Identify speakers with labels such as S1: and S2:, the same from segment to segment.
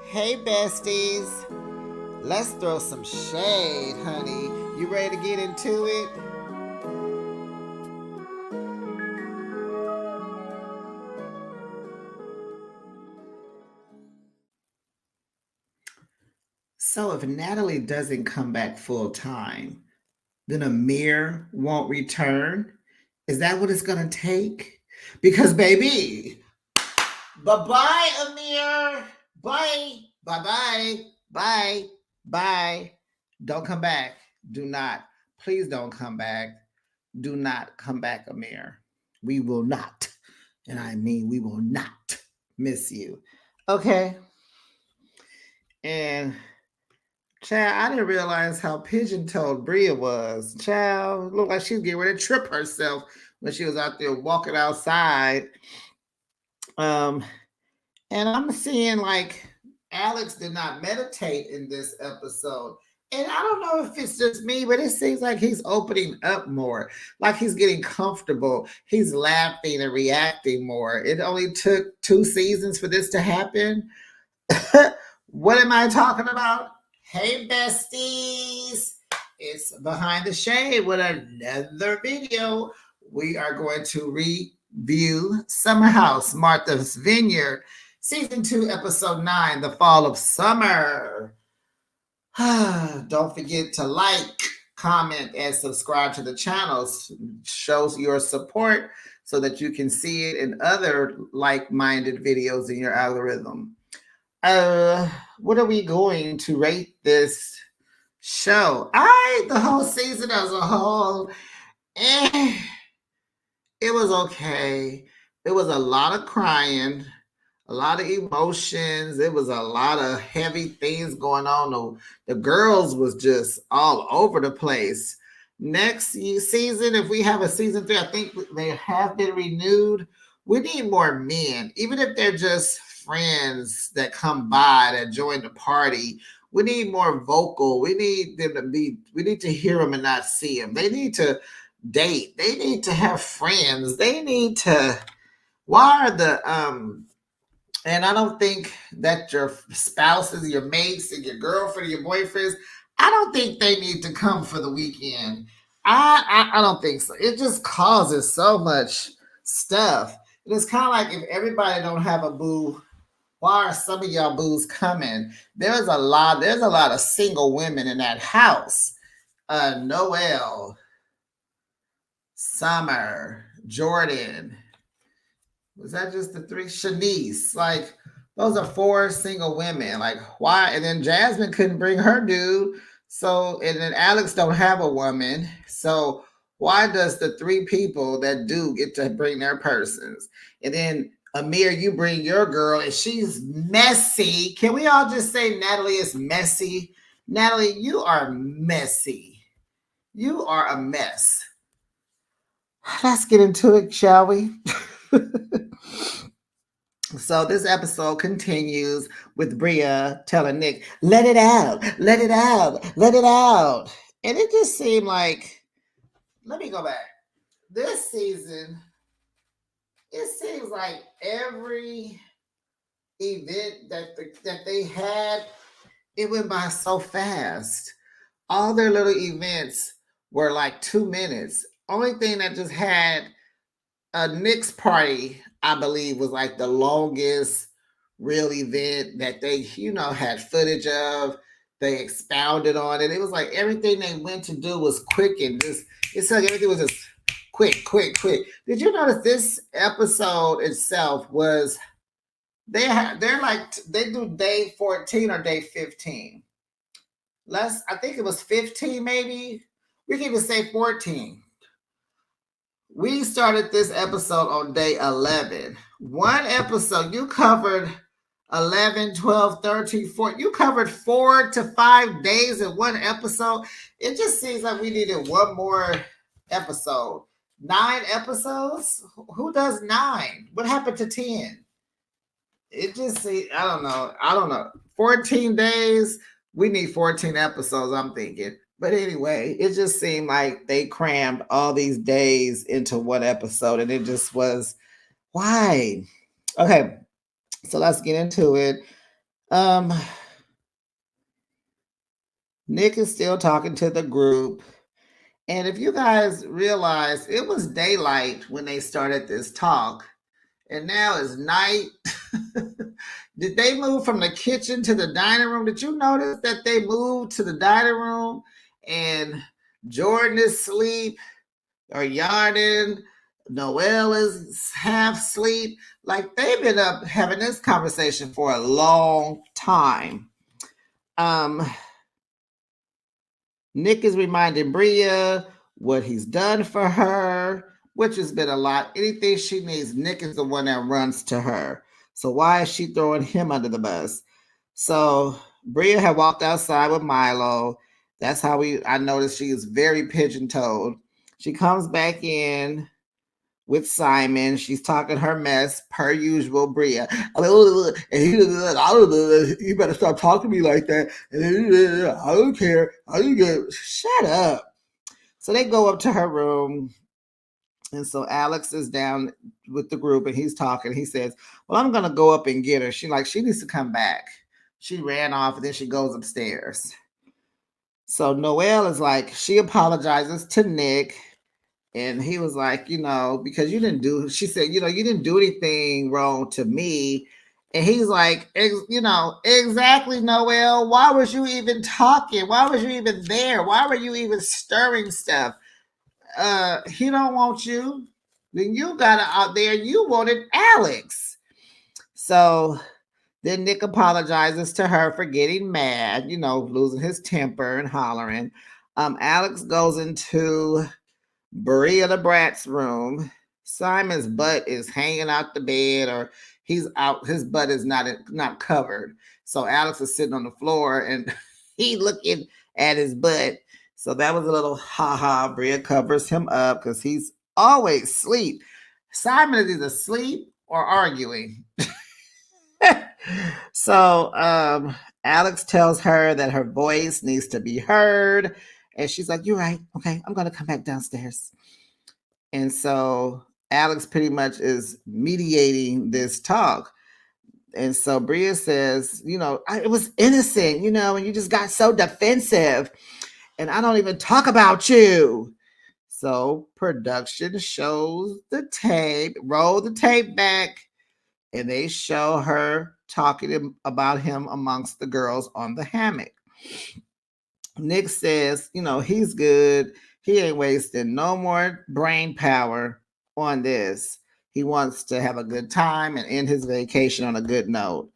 S1: Hey, besties. Let's throw some shade, honey. You ready to get into it? So, if Natalie doesn't come back full time, then Amir won't return? Is that what it's going to take? Because, baby, bye bye, Amir. Bye. Bye bye. Bye. Bye. Don't come back. Do not. Please don't come back. Do not come back, Amir. We will not, and I mean we will not miss you. Okay. And child, I didn't realize how pigeon-toed Bria was. Child, looked like she was getting ready to trip herself when she was out there walking outside. Um, and I'm seeing like Alex did not meditate in this episode. And I don't know if it's just me, but it seems like he's opening up more, like he's getting comfortable. He's laughing and reacting more. It only took 2 seasons for this to happen. What am I talking about? Hey, besties. It's Behind the Shade with another video. We are going to review Summer House, Martha's Vineyard, Season 2, Episode 9, The Fall of Summer. Don't forget to like, comment, and subscribe to the channel. Shows your support so that you can see it in other like-minded videos in your algorithm. What are we going to rate this show? The whole season as a whole, it was okay. It was a lot of crying, a lot of emotions. It was a lot of heavy things going on. The girls was just all over the place. Next season, if we have a season 3, I think they have been renewed. We need more men, even if they're just friends that come by that join the party. We need more vocal. We need them to be. We need to hear them and not see them. They need to date. They need to have friends. They need to. Why are the and I don't think that your spouses, your mates, and your girlfriend, your boyfriends, I don't think they need to come for the weekend. I don't think so. It just causes so much stuff. And it's kind of like if everybody don't have a boo, why are some of y'all boos coming? There's a lot of single women in that house. Noelle, Summer, Jordan, was that just the 3? Shanice, like those are 4 single women. Like why? And then Jasmine couldn't bring her dude. So and then Alex don't have a woman. So why does the 3 people that do get to bring their persons? And then Amir, you bring your girl, and she's messy. Can we all just say Natalie is messy? Natalie, you are messy. You are a mess. Let's get into it, shall we? So this episode continues with Bria telling Nick, let it out, let it out, let it out. And it just seemed like, let me go back. This season, it seems like every event that they had, it went by so fast. All their little events were like 2 minutes. Only thing that just had a Nick's party, I believe, was like the longest real event that they, had footage of. They expounded on it. It was like everything they went to do was quick and just, it's like everything was just quick, quick, quick. Did you notice this episode itself was, they're like, they do day 14 or day 15. I think it was 15 maybe. We can even say 14. We started this episode on day 11. One episode, you covered 11, 12, 13, 14. You covered 4 to 5 days in one episode. It just seems like we needed one more episode. 9 episodes? Who does 9? What happened to 10? It just seems, I don't know. 14 days, we need 14 episodes, I'm thinking. But anyway, it just seemed like they crammed all these days into one episode, and it just was, why? Okay, so let's get into it. Um, Nick is still talking to the group. And if you guys realize, it was daylight when they started this talk, and now it's night. Did they move from the kitchen to the dining room? Did you notice that they moved to the dining room and Jordan is asleep or yawning? Noelle is half asleep. Like they've been up having this conversation for a long time. Um, Nick is reminding Bria what he's done for her, which has been a lot. Anything she needs, Nick is the one that runs to her. So why is she throwing him under the bus? So Bria had walked outside with Milo. That's how I noticed she is very pigeon-toed. She comes back in with Simon. She's talking her mess per usual. Bria, you better stop talking to me like that. I don't care. I don't get. Shut up. So they go up to her room, and so Alex is down with the group, and he's talking. He says, "Well, I'm gonna go up and get her." She needs to come back. She ran off, and then she goes upstairs. So Noelle is like, she apologizes to Nick. And he was like, because she said, you didn't do anything wrong to me. And he's like, exactly, Noelle. Why was you even talking? Why was you even there? Why were you even stirring stuff? He don't want you. Then you got out there. You wanted Alex. So then Nick apologizes to her for getting mad, losing his temper and hollering. Alex goes into Berea the Brat's room. Simon's butt is hanging out the bed, or he's out. His butt is not covered. So Alex is sitting on the floor and he looking at his butt. So that was a little ha. Brea covers him up because he's always asleep. Simon is either asleep or arguing. So Alex tells her that her voice needs to be heard. And she's like, "You're right. Okay, I'm going to come back downstairs." And so Alex pretty much is mediating this talk. And so Bria says, it was innocent, and you just got so defensive. And I don't even talk about you. So production shows the tape, roll the tape back, and they show her talking about him amongst the girls on the hammock. Nick says, he's good. He ain't wasting no more brain power on this. He wants to have a good time and end his vacation on a good note.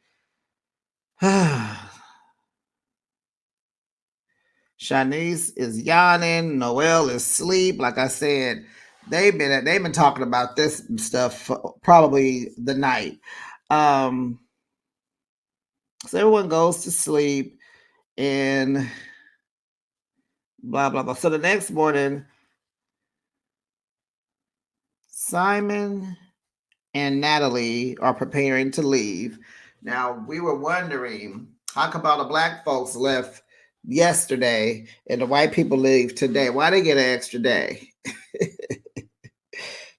S1: Shanice is yawning. Noelle is asleep. Like I said, they've been talking about this stuff for probably the night. So everyone goes to sleep and blah blah blah. So the next morning, Simon and Natalie are preparing to leave. Now, we were wondering, how come all the black folks left yesterday and the white people leave today? Why they get an extra day?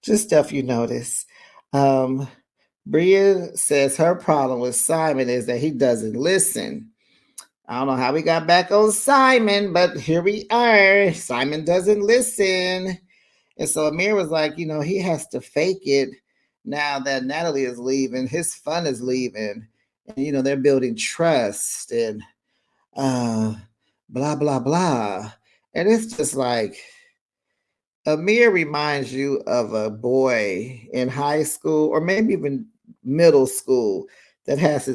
S1: Just stuff you notice. Bria says her problem with Simon is that he doesn't listen. I don't know how we got back on Simon, but here we are. Simon doesn't listen. And so Amir was like, he has to fake it now that Natalie is leaving. His fun is leaving. And, they're building trust and blah, blah, blah. And it's just like, Amir reminds you of a boy in high school or maybe even middle school that has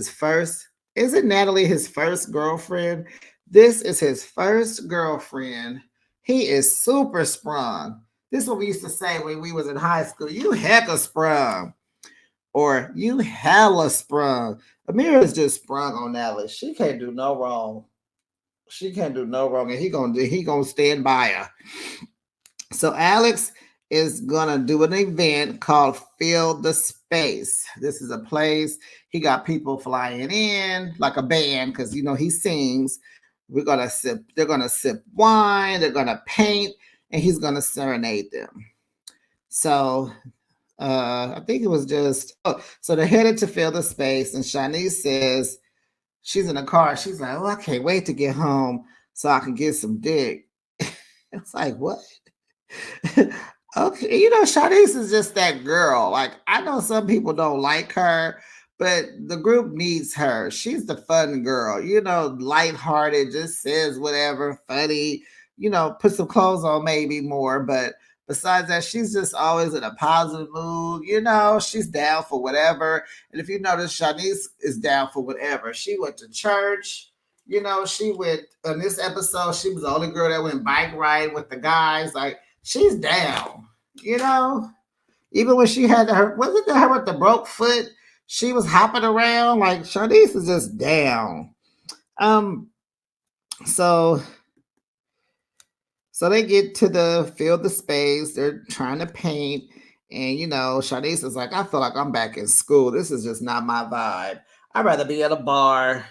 S1: isn't Natalie his first girlfriend? This is his first girlfriend. He is super sprung. This is what we used to say when we was in high school. You hecka sprung. Or you hella sprung. Amir is just sprung on Natalie. She can't do no wrong. She can't do no wrong. And he gonna stand by her. So Alex is gonna do an event called Fill the Space. This is a place. He got people flying in like a band because he sings. They're gonna sip wine, they're gonna paint, and he's gonna serenade them. So I think it was so they're headed to Fill the Space, and Shanice says she's in the car. She's like, oh, I can't wait to get home so I can get some dick. It's like, what? Okay, Shanice is just that girl. Like, I know some people don't like her, but the group needs her. She's the fun girl, lighthearted, just says whatever, funny, put some clothes on maybe more. But besides that, she's just always in a positive mood. She's down for whatever. And if you notice, Shanice is down for whatever. She went to church. She went on this episode. She was the only girl that went bike riding with the guys. Like, she's down, you know. Even when she had her, wasn't it her with the broke foot? She was hopping around. Like, Shanice is just down. Um, so they get to the fill the space. They're trying to paint. And Shanice is like, I feel like I'm back in school. This is just not my vibe. I'd rather be at a bar.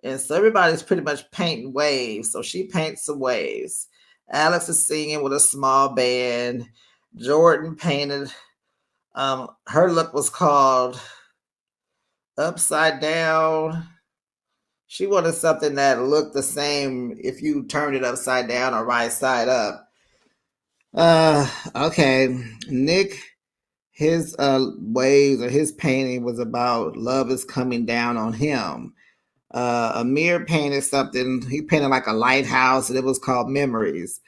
S1: And so everybody's pretty much painting waves. So she paints some waves. Alex is singing with a small band. Jordan painted. Her look was called Upside Down. She wanted something that looked the same if you turned it upside down or right side up. Okay. Nick, his waves or his painting was about love is coming down on him. Amir painted something. He painted like a lighthouse, and it was called Memories.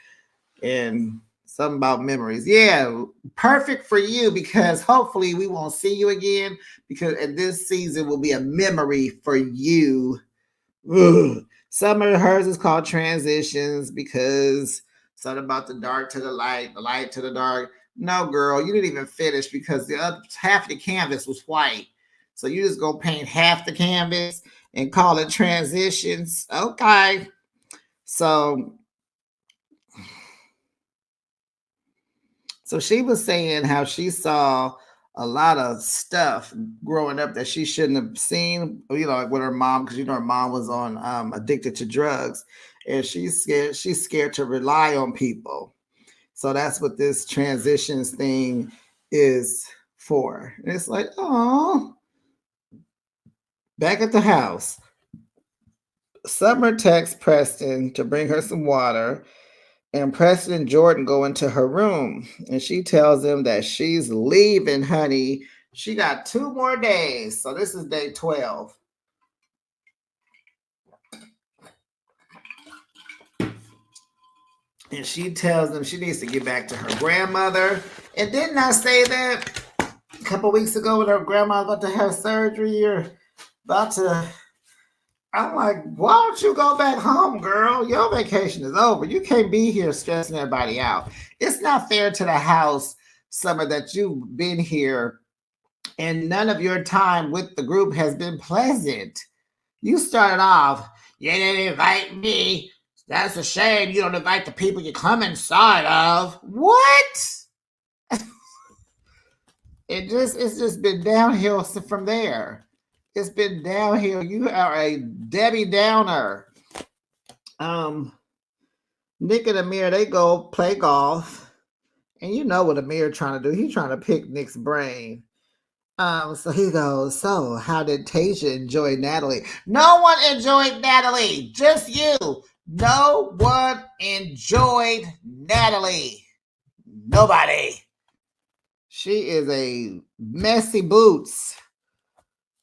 S1: And something about memories. Yeah, perfect for you because hopefully we won't see you again because this season will be a memory for you. Ugh. Some of hers is called Transitions because something about the dark to the light to the dark. No, girl, you didn't even finish because the other half of the canvas was white. So you just go paint half the canvas and call it Transitions. Okay. So she was saying how she saw a lot of stuff growing up that she shouldn't have seen, like with her mom, because her mom was on addicted to drugs, and she's scared to rely on people. So that's what this transitions thing is for. And it's like, oh, back at the house. Summer texts Preston to bring her some water. And Preston and Jordan go into her room and she tells them that she's leaving, honey. She got 2 more days. So this is day 12. And she tells them she needs to get back to her grandmother. And didn't I say that a couple weeks ago when her grandma about to have surgery or about to... I'm like, why don't you go back home, girl? Your vacation is over. You can't be here stressing everybody out. It's not fair to the house, Summer, that you've been here and none of your time with the group has been pleasant. You started off, you didn't invite me. That's a shame you don't invite the people you come inside of. What? It's just been downhill from there. It's been downhill. You are a Debbie Downer. Nick and Amir, they go play golf. And you know what Amir trying to do. He's trying to pick Nick's brain. So he goes, so how did Tasia enjoy Natalie? No one enjoyed Natalie. Just you. No one enjoyed Natalie. Nobody. She is a messy boots.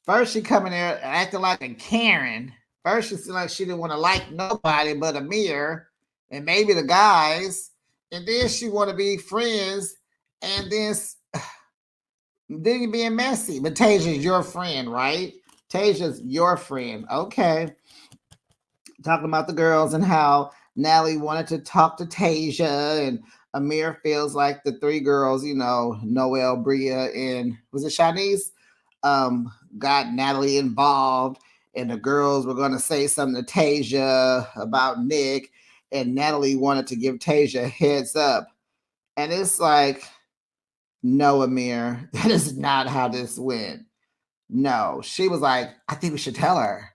S1: First, she coming there acting like a Karen. First, she seemed like she didn't want to like nobody but Amir and maybe the guys. And then she want to be friends. And then you're being messy. But Tasia's your friend, right? Tasia's your friend. Okay. Talking about the girls and how Natalie wanted to talk to Tasia. And Amir feels like the 3 girls, Noelle, Bria, and was it Shanice? Got Natalie involved, and the girls were going to say something to Tasia about Nick, and Natalie wanted to give Tasia a heads up. And it's like, no, Amir, that is not how this went. No, she was like, I think we should tell her.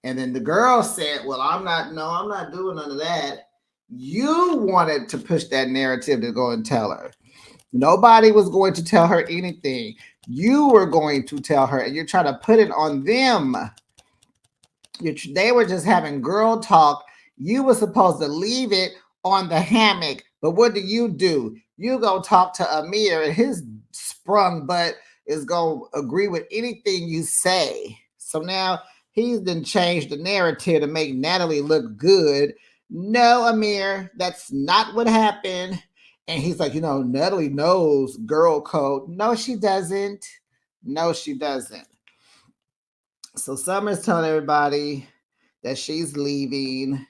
S1: And then the girl said, well, I'm not doing none of that. You wanted to push that narrative to go and tell her. Nobody was going to tell her anything. You were going to tell her, and you're trying to put it on them. They were just having girl talk. You were supposed to leave it on the hammock, but what do? You go talk to Amir, and his sprung butt is gonna agree with anything you say. So now he's then changed the narrative to make Natalie look good. No, Amir, that's not what happened. And he's like, Natalie knows girl code. No, she doesn't. No, she doesn't. So Summer's telling everybody that she's leaving.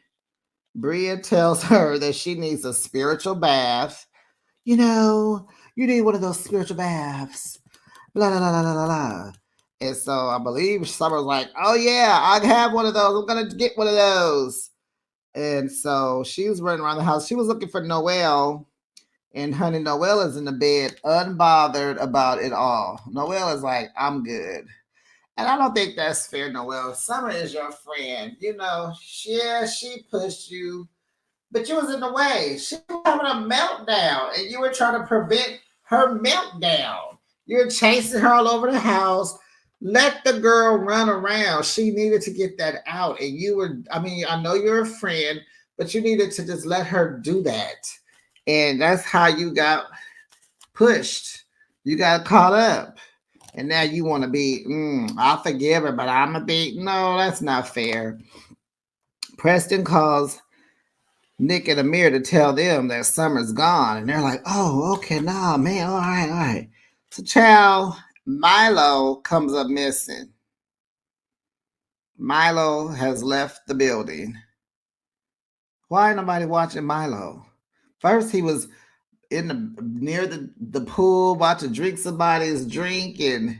S1: Bria tells her that she needs a spiritual bath. You know, you need one of those spiritual baths. Blah, blah, blah, blah, blah, blah. And so I believe Summer's like, oh, yeah, I have one of those. I'm going to get one of those. And so she was running around the house. She was looking for Noelle. And honey, Noelle is in the bed, unbothered about it all. Noelle is like, I'm good. And I don't think that's fair, Noelle. Summer is your friend. Yeah, she pushed you, but you was in the way. She was having a meltdown, and you were trying to prevent her meltdown. You're chasing her all over the house. Let the girl run around. She needed to get that out. And I know you're a friend, but you needed to just let her do that. And that's how you got pushed. You got caught up. And now you want to be, I'll forgive her, but I'm a big, no, that's not fair. Preston calls Nick and Amir to tell them that Summer's gone. And they're like, oh, okay, nah, man, all right, all right. So, child, Milo comes up missing. Milo has left the building. Why ain't nobody watching Milo? First, he was near the pool, about to drink somebody's drink, and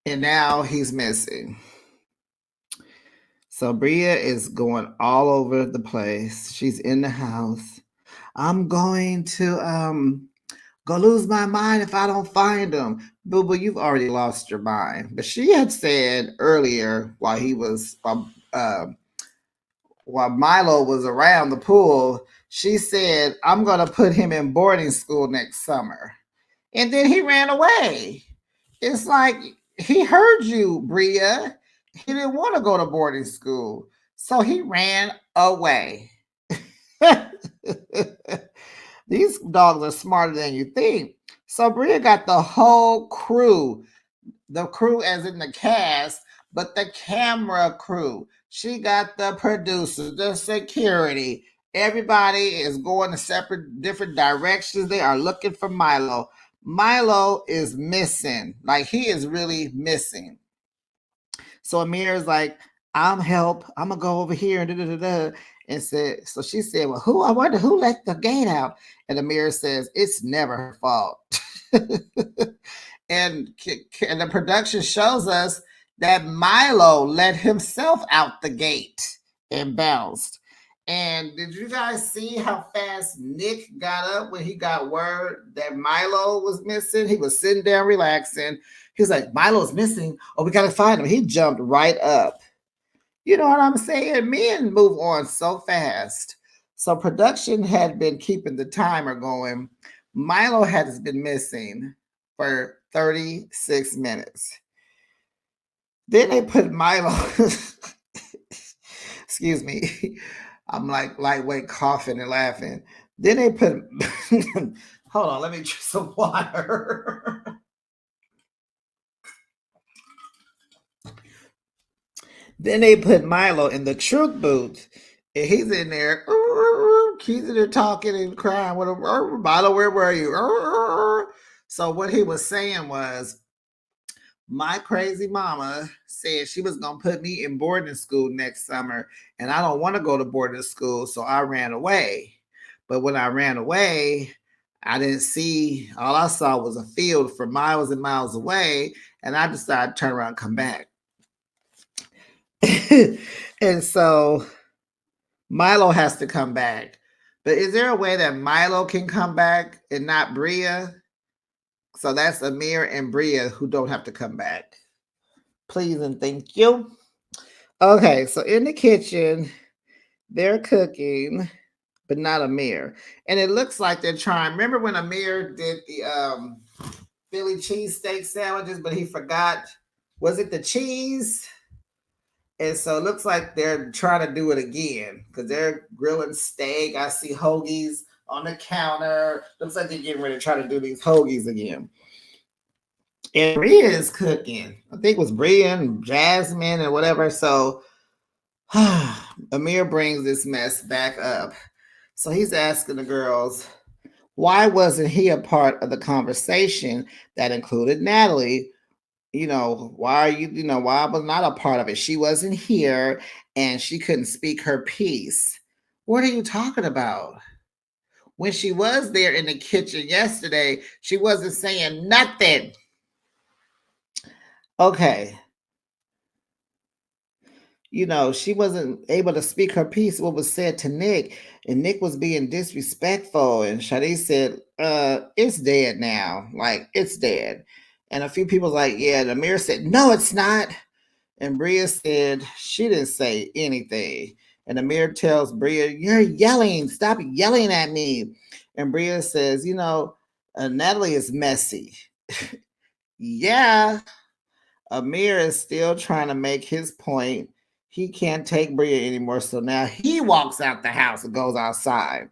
S1: now he's missing. So Bria is going all over the place. She's in the house. I'm going to go lose my mind if I don't find him. Boo boo, you've already lost your mind. But she had said earlier while Milo was around the pool, she said, I'm gonna put him in boarding school next summer. And then he ran away. It's like he heard you, Bria. He didn't want to go to boarding school. So he ran away. These dogs are smarter than you think. So Bria got the whole crew, the crew as in the cast, but the camera crew. She got the producers, the security. Everybody is going in different directions. They are looking for Milo. Milo is missing. Like, he is really missing. So Amir is like, I'm help. I'm gonna go over here and da da da. And so she said, well, I wonder who let the gate out. And Amir says, it's never her fault. and the production shows us that Milo let himself out the gate and bounced. And did you guys see how fast Nick got up when he got word that Milo was missing? He was sitting down relaxing. He was like, Milo's missing. Oh, we got to find him. He jumped right up. You know what I'm saying? Men move on so fast. So production had been keeping the timer going. Milo has been missing for 36 minutes. Then they put Milo, excuse me, I'm like lightweight coughing and laughing. Then they put, hold on, let me drink some water. Then they put Milo in the truth booth, and he's in there. He's in there talking and crying with him. Milo, where were you? So what he was saying was, my crazy mama said she was going to put me in boarding school next summer, and I don't want to go to boarding school, so I ran away. But when I ran away, I didn't see, all I saw was a field for miles and miles away, and I decided to turn around and come back. And so Milo has to come back. But is there a way that Milo can come back and not Bria? So that's Amir and Bria who don't have to come back. Please and thank you. Okay, so in the kitchen, they're cooking, but not Amir. And it looks like they're trying. Remember when Amir did the Philly cheesesteak sandwiches, but he forgot, was it the cheese? And so it looks like they're trying to do it again because they're grilling steak. I see hoagies on the counter. Looks like they're getting ready to try to do these hoagies again. And Bria is cooking. I think it was Bria and Jasmine and whatever. So Amir brings this mess back up. So he's asking the girls, why wasn't he a part of the conversation that included Natalie? Why are why was not a part of it? She wasn't here and she couldn't speak her piece. What are you talking about? When she was there in the kitchen yesterday, she wasn't saying nothing. Okay. She wasn't able to speak her piece, what was said to Nick, and Nick was being disrespectful. And Shadi said, it's dead now. Like, it's dead. And a few people was like, yeah, the mirror said, no, it's not. And Bria said she didn't say anything. And Amir tells Bria, you're yelling. Stop yelling at me. And Bria says, Natalie is messy. Yeah. Amir is still trying to make his point. He can't take Bria anymore. So now he walks out the house and goes outside.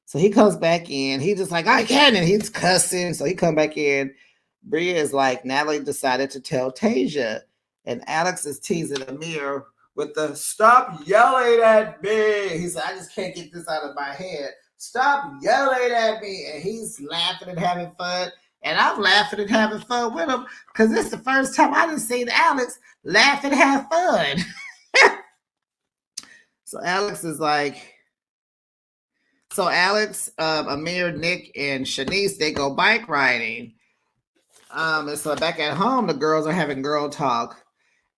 S1: So he comes back in. He's just like, I can't. And he's cussing. So he come back in. Bria is like, Natalie decided to tell Tasia. And Alex is teasing Amir with the stop yelling at me. He said, I just can't get this out of my head. Stop yelling at me. And he's laughing and having fun. And I'm laughing and having fun with him because it's the first time I done seen Alex laugh and have fun. So Alex is like, Amir, Nick, and Shanice, they go bike riding. And so back at home, the girls are having girl talk.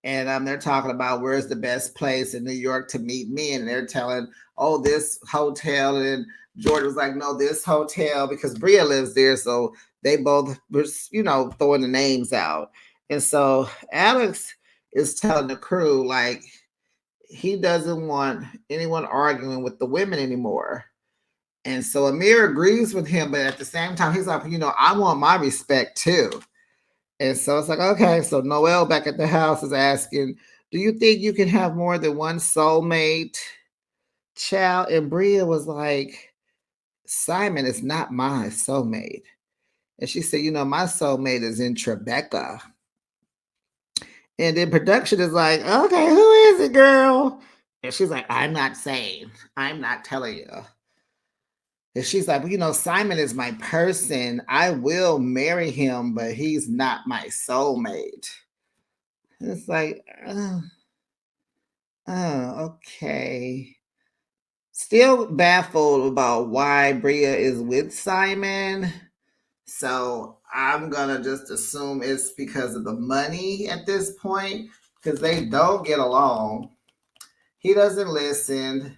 S1: And they're talking about where's the best place in New York to meet men. And they're telling, oh, this hotel. And Jordan was like, no, this hotel, because Bria lives there. So they both were, throwing the names out. And so Alex is telling the crew, like, he doesn't want anyone arguing with the women anymore. And so Amir agrees with him. But at the same time, he's like, I want my respect too. And so it's like, okay. So Noelle back at the house is asking, do you think you can have more than one soulmate? Child. And Bria was like, Simon is not my soulmate. And she said, my soulmate is in Tribeca. And then production is like, okay, who is it, girl? And she's like, I'm not saying. I'm not telling you. And she's like, Simon is my person. I will marry him, but he's not my soulmate. And it's like, okay. Still baffled about why Bria is with Simon. So I'm going to just assume it's because of the money at this point, because they don't get along. He doesn't listen.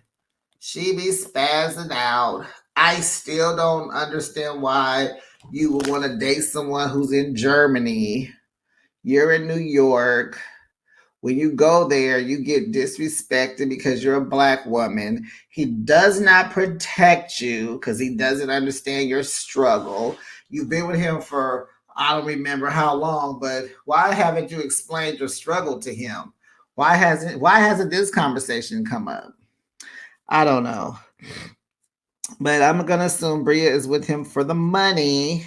S1: She be spazzing out. I still don't understand why you would want to date someone who's in Germany. You're in New York. When you go there, you get disrespected because you're a Black woman. He does not protect you because he doesn't understand your struggle. You've been with him for, I don't remember how long, but why haven't you explained your struggle to him? Why hasn't this conversation come up? I don't know. But I'm going to assume Bria is with him for the money.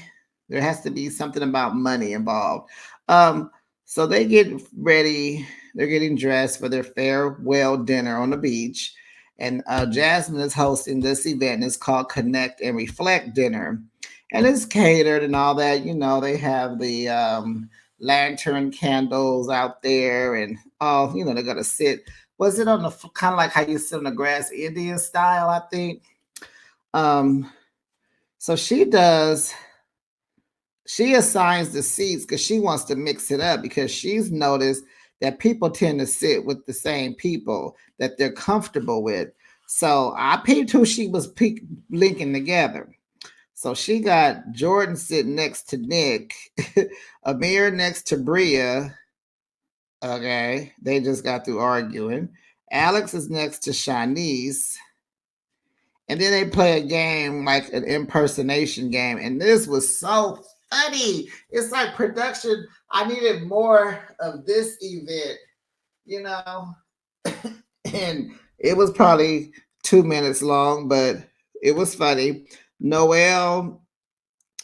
S1: There has to be something about money involved. So they get ready. They're getting dressed for their farewell dinner on the beach. And Jasmine is hosting this event. It's called Connect and Reflect Dinner. And it's catered and all that. They have the lantern candles out there. And, they're going to sit. Was it on the kind of like how you sit on the grass, Indian style, I think? So she assigns the seats because she wants to mix it up because she's noticed that people tend to sit with the same people that they're comfortable with. So I peeped who she was linking together. So she got Jordan sitting next to Nick, Amir next to Bria. Okay, they just got through arguing. Alex is next to Shanice. And then they play a game like an impersonation game. And this was so funny. It's like production. I needed more of this event. And it was probably 2 minutes long, but it was funny. Noelle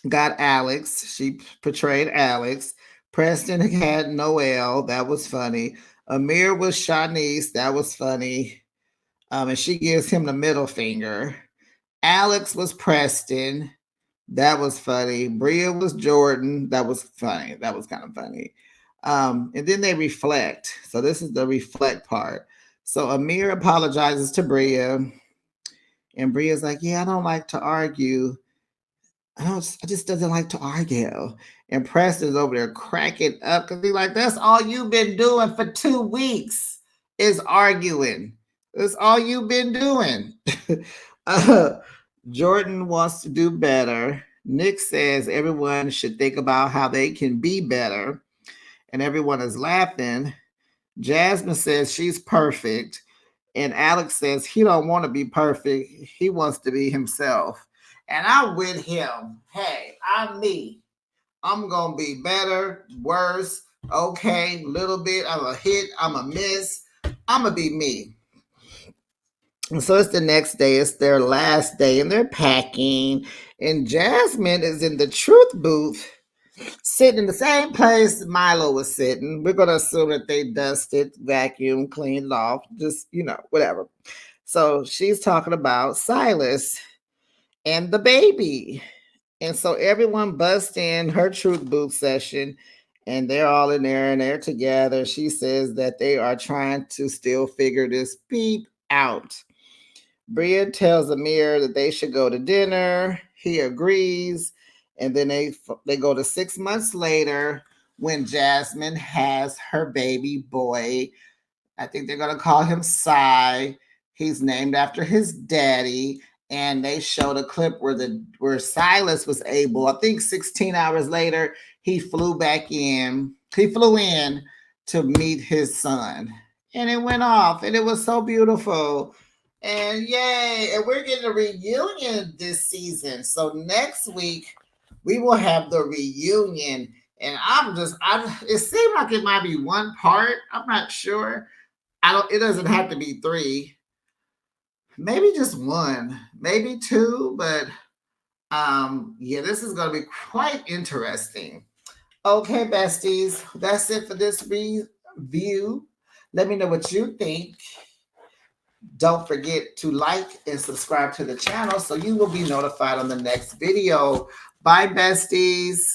S1: got Alex. She portrayed Alex. Preston had Noelle. That was funny. Amir was Shanice. That was funny. And she gives him the middle finger. Alex was Preston. That was funny. Bria was Jordan. That was funny. That was kind of funny. And then they reflect. So this is the reflect part. So Amir apologizes to Bria, and Bria's like, "Yeah, I don't like to argue. I just doesn't like to argue." And Preston's over there cracking up because he's like, "That's all you've been doing for 2 weeks is arguing. That's all you've been doing." uh, Jordan wants to do better. Nick says everyone should think about how they can be better, and everyone is laughing. Jasmine says she's perfect, and Alex says he don't want to be perfect. He wants to be himself. And I'm with him. Hey, I'm me. I'm gonna be better, worse, okay, little bit. I'm a hit. I'm a miss. I'm gonna be me. And so it's the next day. It's their last day, and they're packing. And Jasmine is in the truth booth, sitting in the same place Milo was sitting. We're going to assume that they dusted, vacuumed, cleaned off, just, whatever. So she's talking about Silas and the baby. And so everyone busts in her truth booth session, and they're all in there and they're together. She says that they are trying to still figure this beep out. Bria tells Amir that they should go to dinner. He agrees. And then they go to 6 months later when Jasmine has her baby boy. I think they're going to call him Cy. He's named after his daddy. And they showed a clip where Silas was able, I think 16 hours later, he flew in to meet his son. And it went off, and it was so beautiful. And yay, and we're getting a reunion this season. So next week we will have the reunion. And it seemed like it might be one part. I'm not sure. It doesn't have to be 3. Maybe just 1, maybe 2, but yeah, this is going to be quite interesting. Okay, besties, that's it for this review. Let me know what you think. Don't forget to like and subscribe to the channel so you will be notified on the next video. Bye, besties.